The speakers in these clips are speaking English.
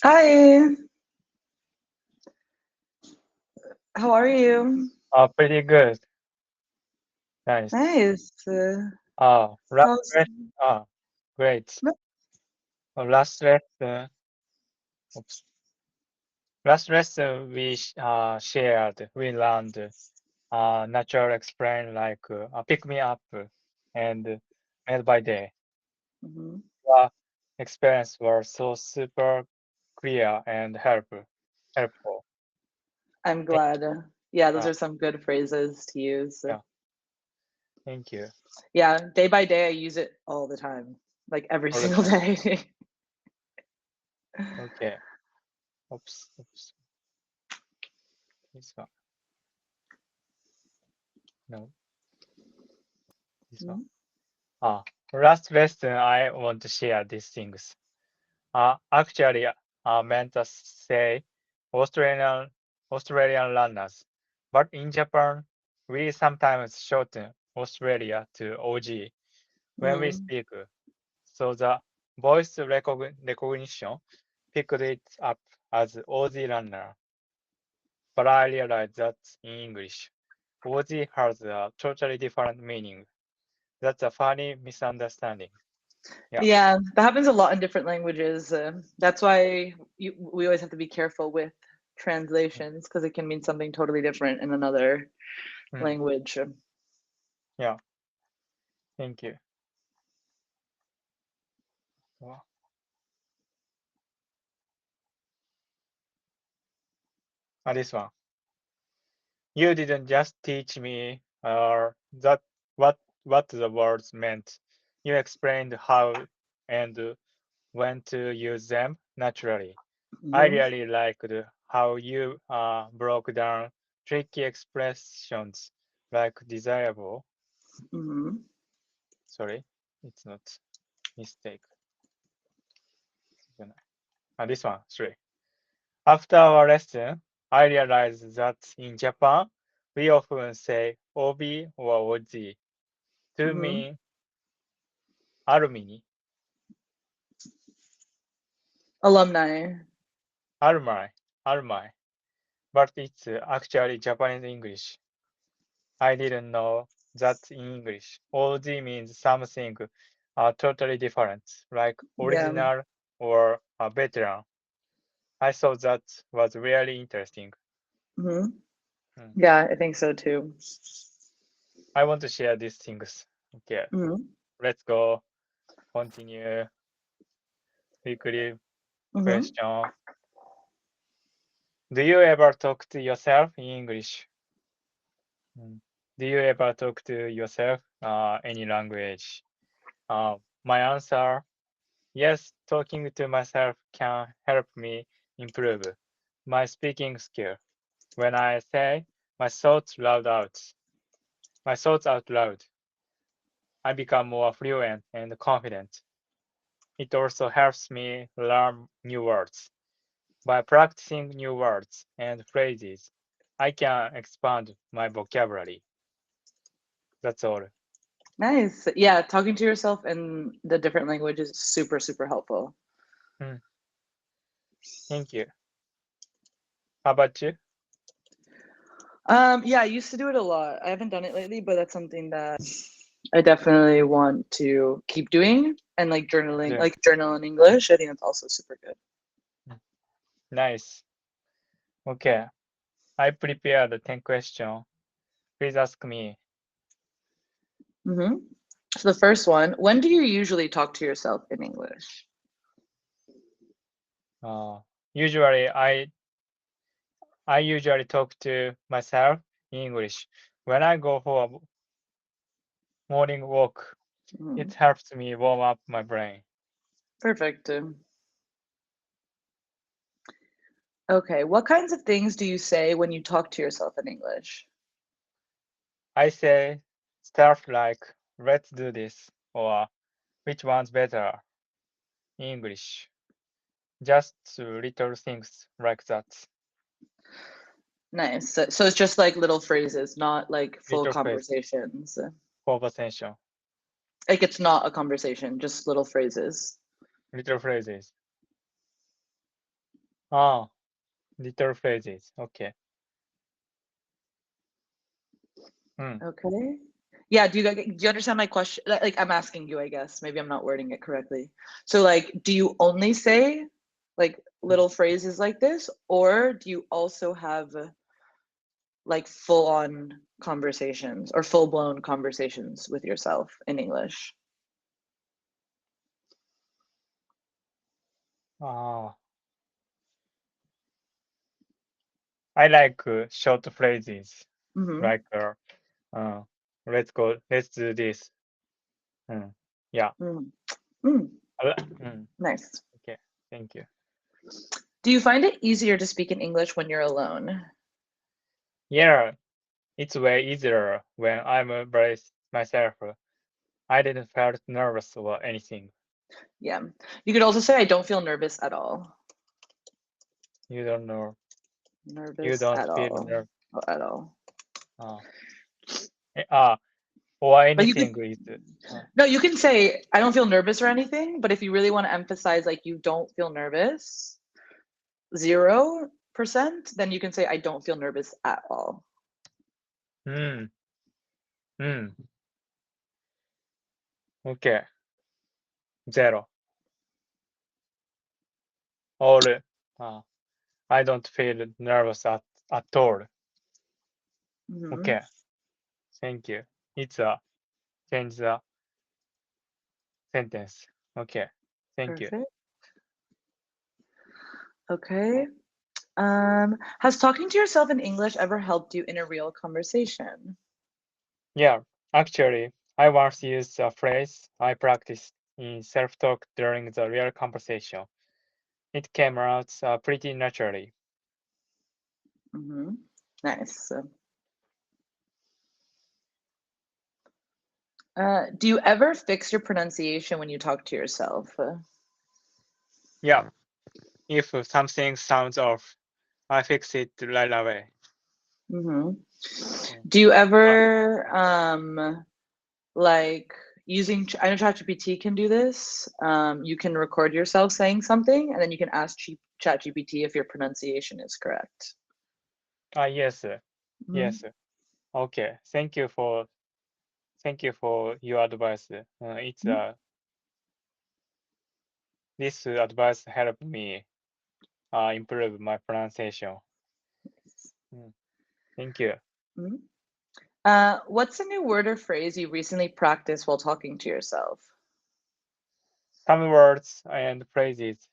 Hi, how are you? Pretty good. Nice. Nice. Last How's lesson. Great. Last lesson. Oops. Last lesson shared. We learned natural explain like pick me up and made by day. Mhm. The experience was so super clear and helpful. I'm Thank glad. Yeah, those uh, are some good phrases to use. yeah, thank you. Yeah, day by day, I use it all the time, like every All the single time. day. Okay. Oops. This one. No, this one. Mhm. Ah, Last lesson I want to share these things. Actually, meant to say Australian Australian runners, but in Japan, we sometimes shorten Australia to OG when we Mhm. speak. So the voice recognition picked it up as Aussie runner, but I realized that in English, Aussie has a totally different meaning. That's a funny misunderstanding. Yeah. Yeah, that happens a lot in different languages. That's why we always have to be careful with translations because it can mean something totally different in another Mm, language. yeah. Thank you. Well, this one. You didn't just teach me that what what the words meant. You explained how and when to use them naturally. I Mhm. really liked how you broke down tricky expressions like desirable. Mhm. Sorry, it's not mistake. This one, three. After our lesson, I realized that in Japan, we often say OB or OG to Mhm. mean alumni, Alumni. alumni, alumni, but it's actually Japanese English. I didn't know that in English. OG means something totally different, like Yeah. original or a veteran. I thought that was really interesting. Mhm. Hmm. Yeah, I think so too. I want to share these things. Okay, Mhm. let's go. Continue. Weekly Mhm. question. Do you ever talk to yourself in English? Mm. Do you ever talk to yourself any language? My answer, yes, talking to myself can help me improve my speaking skill. When I say my thoughts out loud, I become more fluent and confident. It also helps me learn new words. By practicing new words and phrases, I can expand my vocabulary. That's all. Nice. Yeah, talking to yourself in the different languages is super, super helpful. Hmm, thank you. How about you? Yeah, I used to do it a lot. I haven't done it lately, but that's something that I definitely want to keep doing. And like journaling, Yeah. like journal in English, I think that's also super good. Hmm, nice. Okay. I prepared 10 questions. Please ask me. Hmm. So the first one, when do you usually talk to yourself in English? Uh, usually, I usually talk to myself in English when I go for a morning walk. It Mhm. helps me warm up my brain. Perfect. Okay, what kinds of things do you say when you talk to yourself in English? I say stuff like "Let's do this" or "Which one's better?" in English. Just little things like that. Nice. So it's just like little phrases, not like full Little phrase conversations. conversation. Like it's not a conversation, just little phrases. Little phrases. Ah, little phrases. Okay. Okay. Yeah, do you understand my question? Like I'm asking you, I guess. Maybe I'm not wording it correctly. So like, do you only say like little phrases like this, or do you also have like full on conversations or full blown conversations with yourself in English? Ah, I like short phrases Mm-hmm. like let's go, let's do this. Yeah. Mm. Mm. Mm, Nice. okay. Thank you. Do you find it easier to speak in English when you're alone? Yeah, it's way easier when I'm by myself. I didn't feel nervous or anything. Yeah. You could also say I don't feel nervous at all. You don't know. You Nervous don't at feel all. nervous. At all. Uh, or But you could anything is. no, you can say I don't feel nervous or anything, but if you really want to emphasize like you don't feel nervous, 0%, then you can say I don't feel nervous at all. うん、うん、OK。0. All. I don't feel nervous at all. Mhm. OK. Thank you. It's a change the sentence. OK. Thank you. Perfect. Okay. Has talking to yourself in English ever helped you in a real conversation? Yeah, actually, I once used a phrase I practiced in self-talk during the real conversation. It came out pretty naturally. Mhm. Nice. Do you ever fix your pronunciation when you talk to yourself? Yeah, if something sounds off, I fix it right away. Mhm. Mm. Do you Uh, ever like using I know ChatGPT can do this. You can record yourself saying something and then you can ask ChatGPT if your pronunciation is correct. yes, Mhm. yes. Okay. Thank you for your advice. It's Mhm. This advice helped me improve my pronunciation. Thank you. Mhm. What's a new word or phrase you recently practiced while talking to yourself? Some words and phrases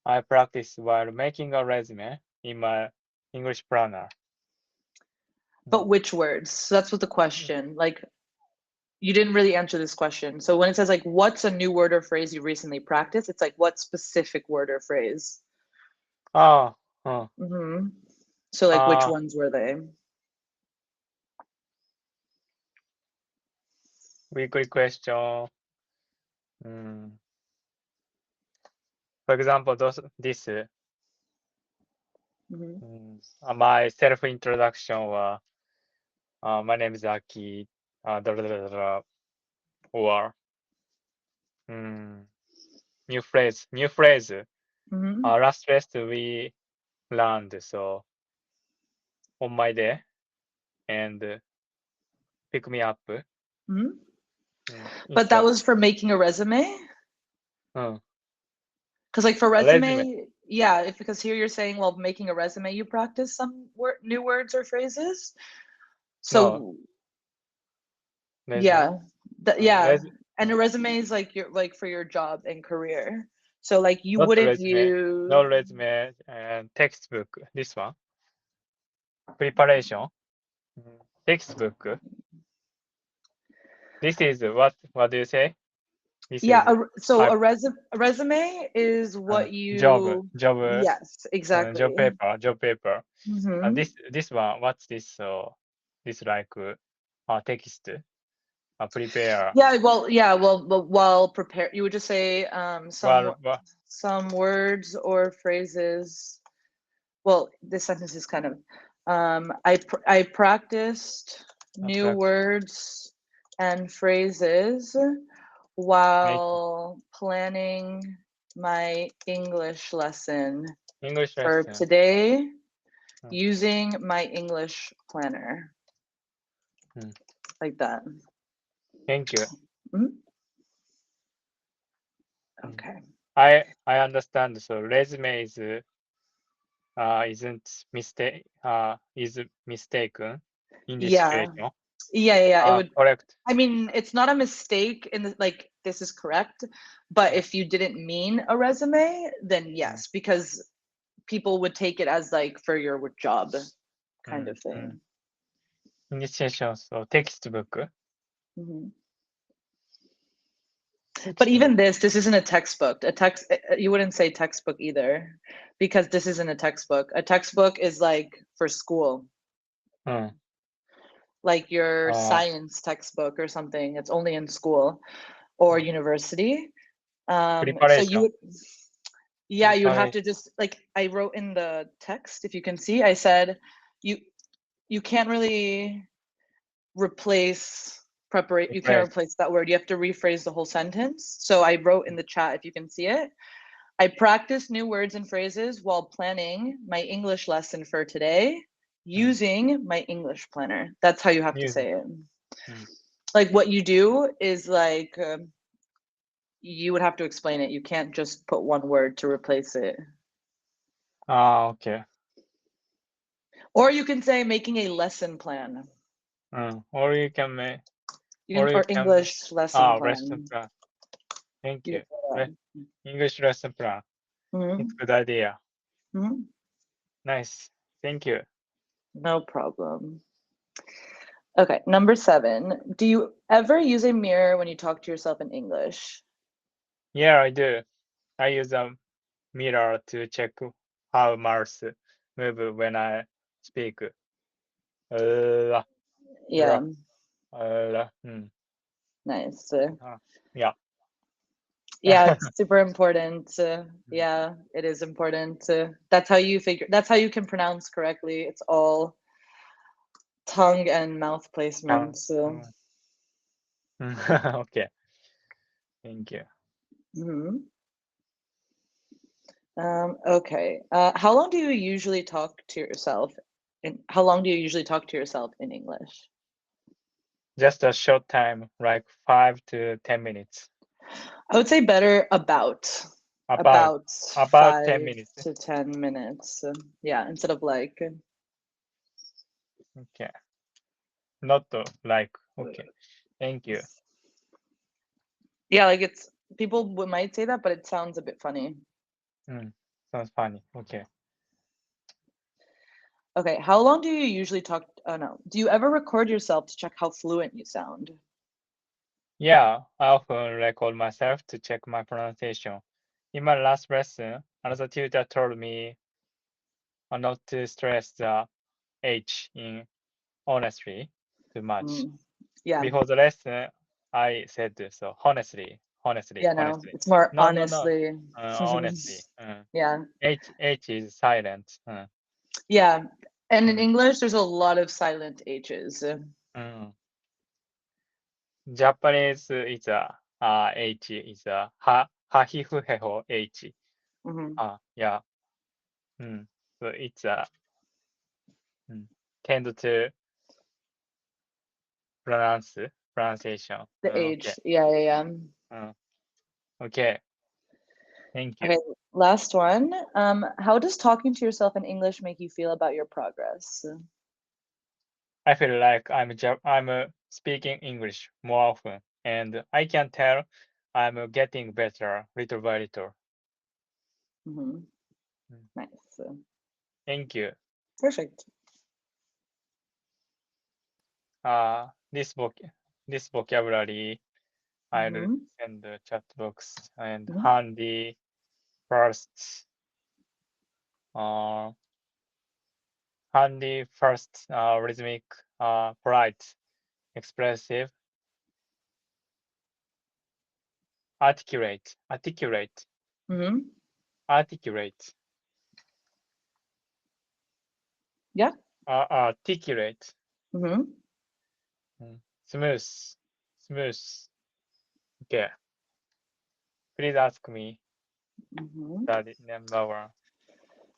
I practice while making a resume in my English planner. But which words? So that's what the question. Like you didn't really answer this question. So when it says like what's a new word or phrase you recently practiced, it's like what specific word or phrase? Ah, uh, Hmm. So like which uh, ones were they? weekly question. Mm, for example, this Hmm. my self introduction was my name is Aki, or mm, new phrase. Hmm. Last test we learned so on my day and pick me up. Hmm. But It's that was for making a resume? uh, Because like for a resume. resume, yeah, if because here you're saying, well, making a resume, you practice some new words or phrases. No, So resume. yeah, yeah, Res and a resume is like your like for your job and career. So like you Not wouldn't resume. use. No resume and textbook. This one preparation. Textbook. This is what do you say? This Yeah, is so I a resume is what job you. job Yes, job exactly. paper job paper. Hmm. This one, what's this? This like text prepare. Yeah, well, yeah, well, but while prepare, you would just say Well, some words or phrases. Well, this sentence is kind of I practiced new words and phrases make while planning my English lesson English for lesson. today Mm. using my English planner. Mm. Like that. Thank you. Mhm. Mm. Okay. I understand. So resume is isn't is mistaken in this Yeah. situation. Yeah. It would. Correct. I mean, it's not a mistake in the, like this is correct, but Mm. if you didn't mean a resume, then yes, because people would take it as like for your job kind of thing. In this situation, so textbook. Mhm. But Textbook. even this isn't a textbook. A text you wouldn't say textbook either, because this isn't a textbook. A textbook is like for school, Mm. like your science textbook or something. It's only in school or university. So you Preparation. would, yeah, you would have to Preparation. just like I wrote in the text, if you can see, I said you can't really replace preparation. You can't replace that word. You have to rephrase the whole sentence. So I wrote in the chat, if you can see it. I practice new words and phrases while planning my English lesson for today using my English planner. That's how you have to say it. Like what you do is like you would have to explain it. You can't just put one word to replace it. Okay. Or you can say making a lesson plan. Or you can make. You can, or English lesson plan. Lesson plan. Thank You you. can English lesson plan. It's a good idea. Nice. Thank you. No problem. Okay, number 7. Do you ever use a mirror when you talk to yourself in English? Yeah, I do. I use a mirror to check how mouth move when I speak. Yeah, nice. Yeah. Yeah, it's super important. Yeah, it is important. That's how you that's how you can pronounce correctly. It's all tongue and mouth placement. So. Okay. Thank you. Okay. How long do you usually talk to yourself? How long do you usually talk to yourself in English? Just a short time, like 5 to 10 minutes. I would say better about About 10 5 minutes. to 10 minutes. Yeah, instead of like. Okay. Not like, okay. Thank you. Yeah, like it's people might say that, but it sounds a bit funny. Sounds funny. Okay. Okay, how long do you usually talk? Oh no, do you ever record yourself to check how fluent you sound? Yeah, I often record myself to check my pronunciation. In my last lesson, another tutor told me not to stress the H in honestly too much. Yeah. Before the lesson, I said so honestly. Yeah, no, it's more No, honestly. honestly. Yeah. H is silent. Yeah. And in English, there's a lot of silent H's. Japanese is a H is a ha-hi-fu-he-ho H. Yeah. So it's a tend to pronunciation. The Okay. H. Yeah. Okay. Thank you. Okay, last one. How does talking to yourself in English make you feel about your progress? I feel like I'm speaking English more often, and I can tell I'm getting better little by little. Nice. Thank you. Perfect. This vocabulary I'll Mm-hmm. send the chat box and Mm-hmm. handy first. Handy first, rhythmic, polite, expressive, articulate, Mm-hmm. articulate, Yeah. articulate, Mm-hmm. smooth, smooth. Okay. Please ask me Mm-hmm. the number one.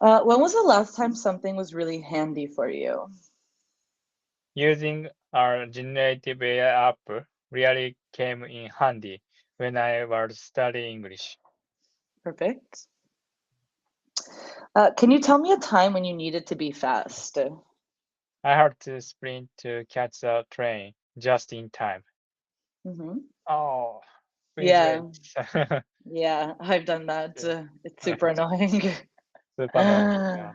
When was the last time something was really handy for you? Using our generative AI app really came in handy when I was studying English. Perfect. Can you tell me a time when you needed to be fast? I had to sprint to catch the train just in time. Mm-hmm. Oh, please Yeah, wait. yeah, I've done that. Yeah. It's super annoying. Super annoying. Yeah.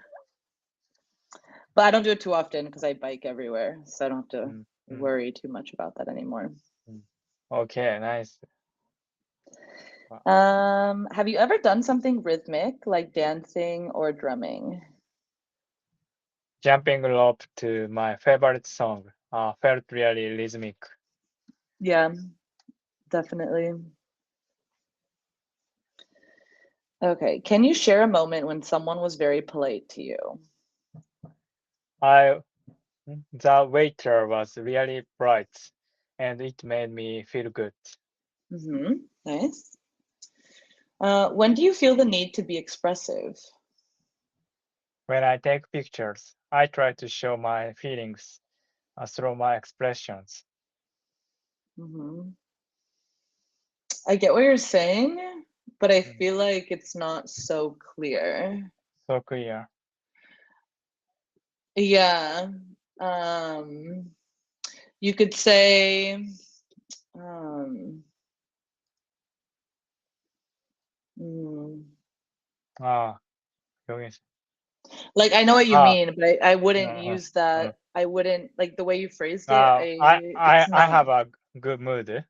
But I don't do it too often because I bike everywhere, so I don't have to Mm, mm, worry too much about that anymore. mm. Okay, nice. Wow. Have you ever done something rhythmic like dancing or drumming? Jumping rope to my favorite song felt really rhythmic. Yeah, definitely. Okay, can you share a moment when someone was very polite to you? I The waiter was really bright, and it made me feel good. Mm-hmm. Nice. When do you feel the need to be expressive? When I take pictures, I try to show my feelings through my expressions. Mm-hmm. I get what you're saying, but I Mm, feel like it's not so clear. So clear. Yeah. Um, you could say, um, mm, Ah, 여기 like I know what you ah, mean, but I wouldn't uh, use uh, that. I wouldn't like the way you phrased it. It's I not. have a good mood.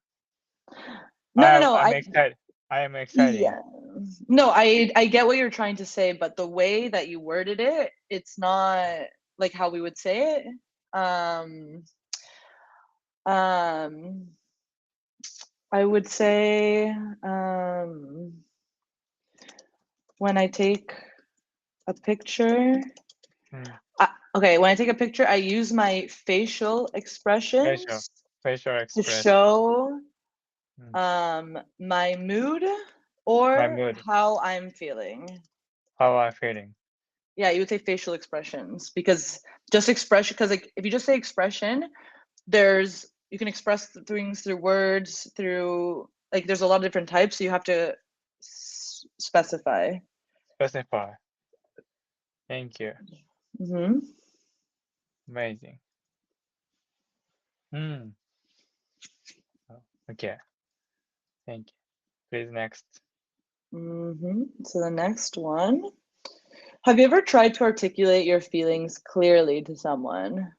No, no, no. I'm excited. I am exciting. Yeah. No, I get what you're trying to say, but the way that you worded it, it's not like how we would say it. Um, um, I would say when I take a picture, Mm, okay, when I take a picture, I use my facial facial, expressions facial to express. show Mm, my mood my or mood. how I'm feeling. How I'm feeling. Yeah, you would say facial expressions because just expression, because like if you just say expression, there's you can express things through words, through like there's a lot of different types, so you have to specify. Specify. Thank you. Mm-hmm. Amazing. Mm. Okay. Thank you. Please next. Mm-hmm. So the next one. Have you ever tried to articulate your feelings clearly to someone?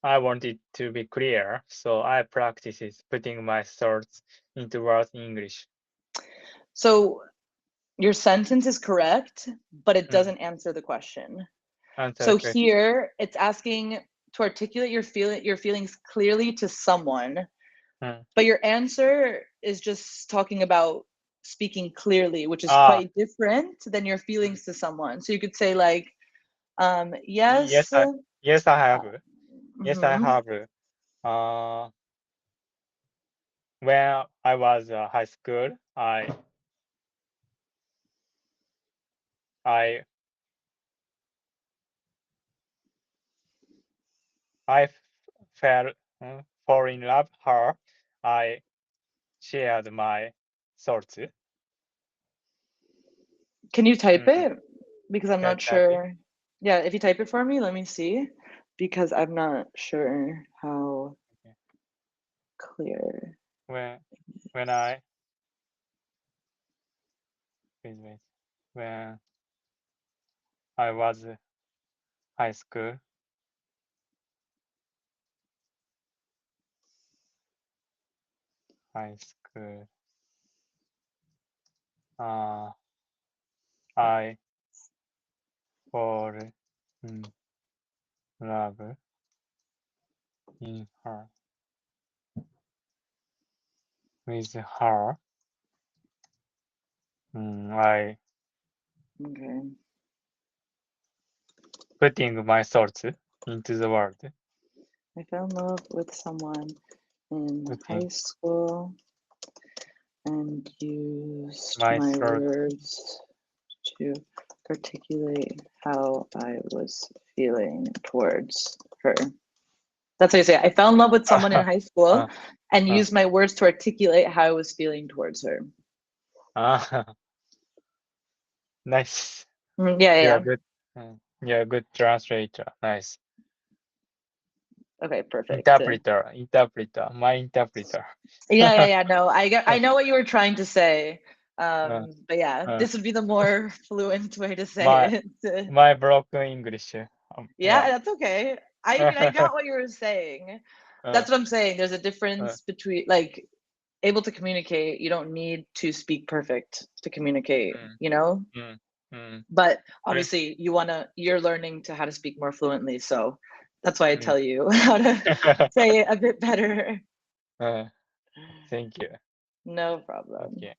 I want it to be clear, so I practice putting my thoughts into words in English. So your sentence is correct, but it Mm. doesn't answer the question. Answer the So question. here it's asking to articulate your feelings clearly to someone, Mm. but your answer is just talking about speaking clearly, which is Ah, quite different than your mm. feelings to someone. So you could say like, Yes, yes, yes, I have. Yes, I mhm. have. When I was high school, I I f- fell fall in love her. I shared my thoughts. Can you type Mm. it? Because I'm Can I not type it? sure. Yeah, if you type it for me, let me see. Because I'm not sure how Okay. clear. When when I please wait. When I was high school, high school, uh, I fall in love in her with her. I Okay. putting my thoughts into the world. I fell in love with someone in Putting high school and used my my thoughts words to articulate how I was feeling towards her. That's how you say it. I fell in love with someone in high school and used my words to articulate how I was feeling towards her. Nice. Yeah, You're yeah. a good, you're a good translator. Nice. Okay, perfect. Interpreter, my interpreter. Yeah. No, I know what you were trying to say. But yeah, uh, this would be the more fluent way to my say it. my broken English. Yeah, that's okay. I mean, I got what you were saying. That's what I'm saying. There's a difference between like able to communicate. You don't need to speak perfect to communicate, you know? But obviously you're learning to how to speak more fluently. So that's why I tell you how to say it a bit better. Thank you. No problem. Okay.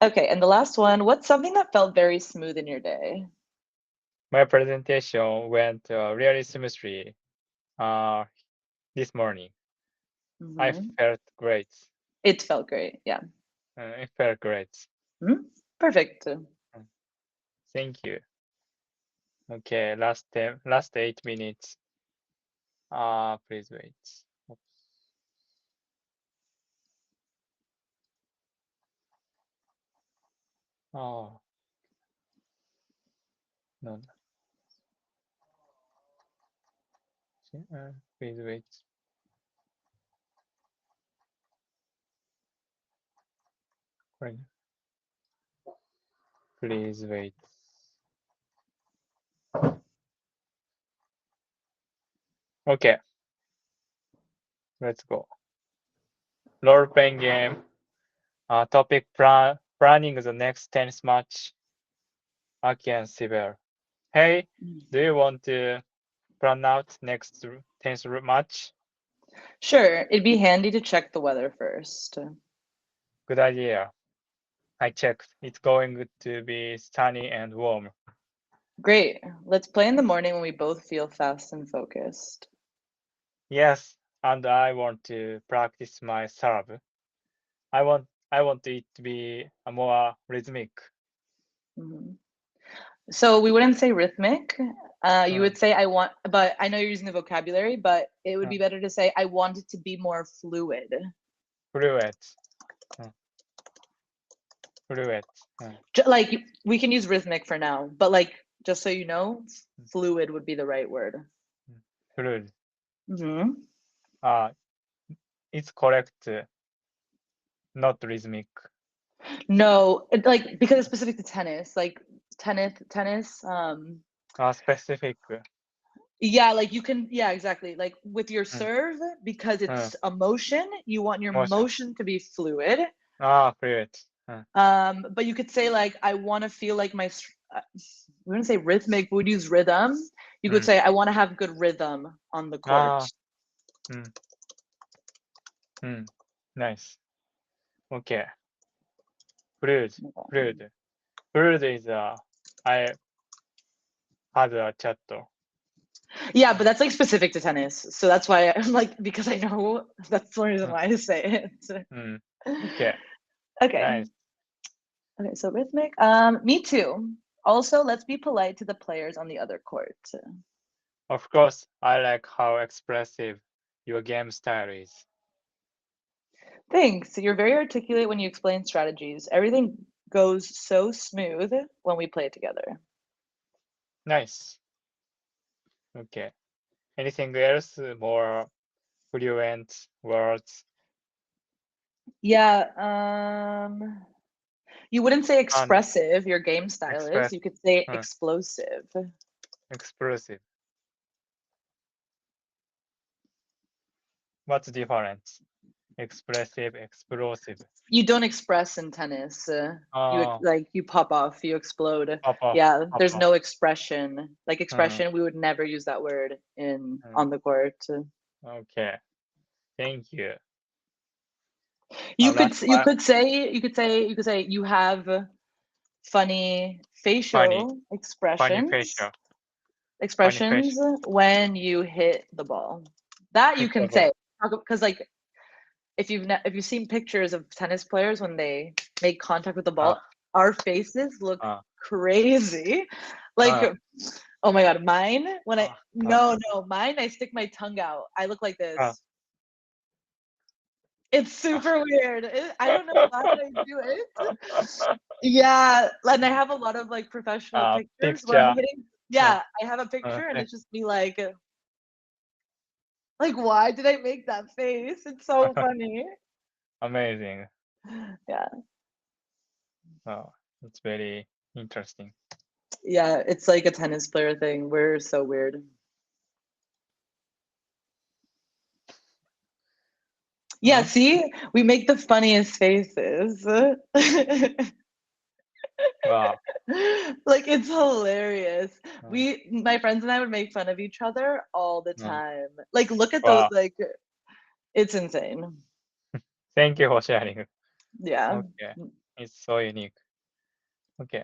Okay, and the last one, what's something that felt very smooth in your day? My presentation went really smoothly this morning. I felt great. It felt great. Yeah. It felt great. Perfect. Thank you. Okay, last 8 minutes. Please wait. Oh, no. Please wait. Please wait. Okay. Let's go. Role playing game. Topic planning the next tennis match. Aki and Sibel. Hey, do you want to plan out next tennis match? Sure, it'd be handy to check the weather first. Good idea. I checked. It's going to be sunny and warm. Great. Let's play in the morning when we both feel fast and focused. Yes, and I want to practice my serve. I want it to be a more rhythmic. So we wouldn't say rhythmic. You would say I want, but I know you're using the vocabulary, but it would be better to say I want it to be more fluid. Fluid. Fluid. Like we can use rhythmic for now, but like just so you know, fluid would be the right word. Fluid. It's correct. Not rhythmic. No, like because it's specific to tennis, like tennis. Specific. Yeah, like you can, yeah, exactly. Like with your serve, because it's a motion, you want your motion to be fluid. Fluid. But you could say like I want to feel like my we wouldn't say rhythmic, we would use rhythm. You could say I want to have good rhythm on the court. Nice. Okay. Fluid. Fluid. Fluid is I had a chat. Yeah, but that's like specific to tennis. So that's why I'm like, because I know that's the reason why I say it. Okay. Okay. Nice. Okay, so rhythmic. Me too. Also, let's be polite to the players on the other court. Of course, I like how expressive your game style is. Thanks. You're very articulate when you explain strategies. Everything goes so smooth when we play together. Nice. Okay. Anything else? More fluent words? Yeah. You wouldn't say expressive, your game style is. You could say explosive. Expressive. What's the difference? Expressive, explosive. You don't express in tennis. You pop off, you explode. Pop off, Yeah, pop there's off. no expression. Like expression, we would never use that word on the court. Okay. Thank you. You could say you have funny facial expressions when you hit the ball. That you can say, because like if you've seen pictures of tennis players when they make contact with the ball, our faces look crazy. Like, oh my God, mine, when I, no, mine, I stick my tongue out. I look like this. It's super weird. I don't know why I do it. Yeah, and I have a lot of like professional pictures where I'm hitting. Yeah, I have a picture and it's just me like, why did I make that face? It's so funny. Amazing. Yeah. Oh, it's very interesting. Yeah, it's like a tennis player thing. We're so weird. Yeah, see? We make the funniest faces. Wow. Like, it's hilarious. My friends and I would make fun of each other all the time. Like, look at those, Wow. like, it's insane. Thank you for sharing. Yeah. Okay. It's so unique. Okay.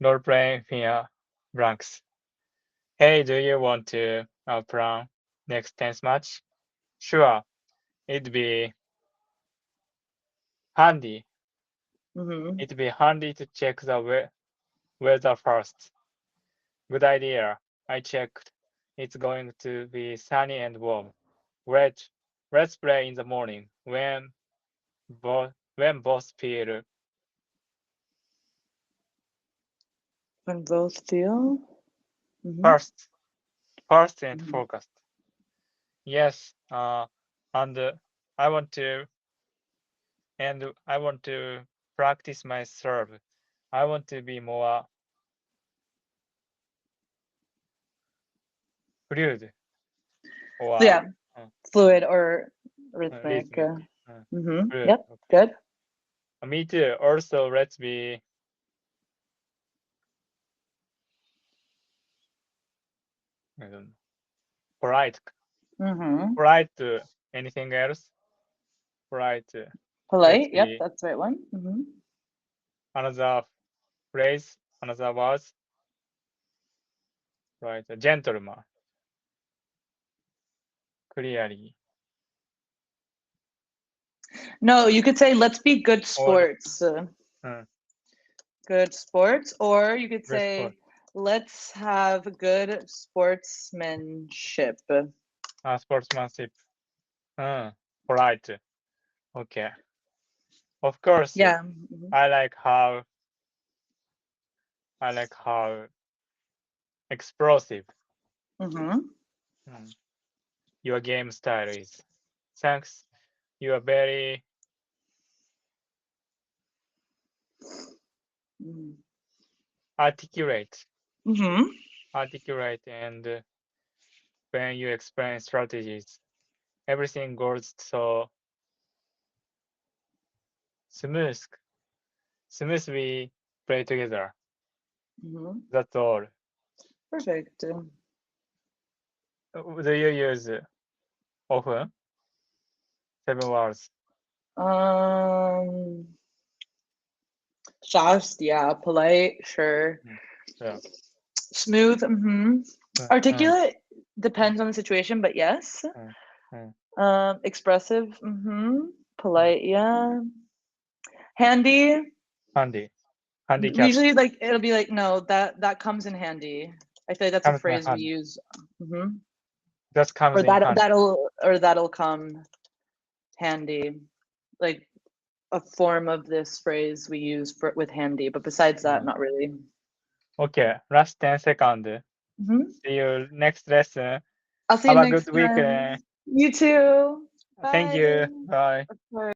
Role playing via blanks. Hey, do you want to plan next tennis match? Sure. It'd be handy. It'd be handy to check the weather first. Good idea. I checked. It's going to be sunny and warm. Great. Let's play in the morning when both feel. When both feel. First and focused. Yes. And I want to practice my serve. I want to be more fluid or Yeah, fluid or rhythmic. rhythmic. Fluid. Yep, good. Me too. Also, let's be polite. Polite to anything else? Polite. Let's Polite. Yep, be that's the right one. another phrase, another words. Right. A gentleman. Clearly. No, you could say, let's be good sports. Good sports. Or you could say, let's have good sportsmanship. Sportsmanship. Polite. Okay. Of course. Yeah. I like how explosive your game style is. Thanks. You are very articulate. Articulate, and when you explain strategies, everything goes so smoothly play together. That's all. Perfect. Do you use often 7 words? Just, yeah, polite, sure. Yeah. Smooth, articulate depends on the situation, but yes. Expressive, polite, yeah. Handy. Handicap. Usually, like, it'll be like, no, that comes in handy. I feel like that's a Comes in phrase we handy. use. That comes Or in handy. that'll come handy. Like a form of this phrase we use with handy, but besides that, not really. Okay, last 10 seconds. See you next lesson. I'll see you Have a next good week. time. You too. Bye. Thank you. Bye. Of course.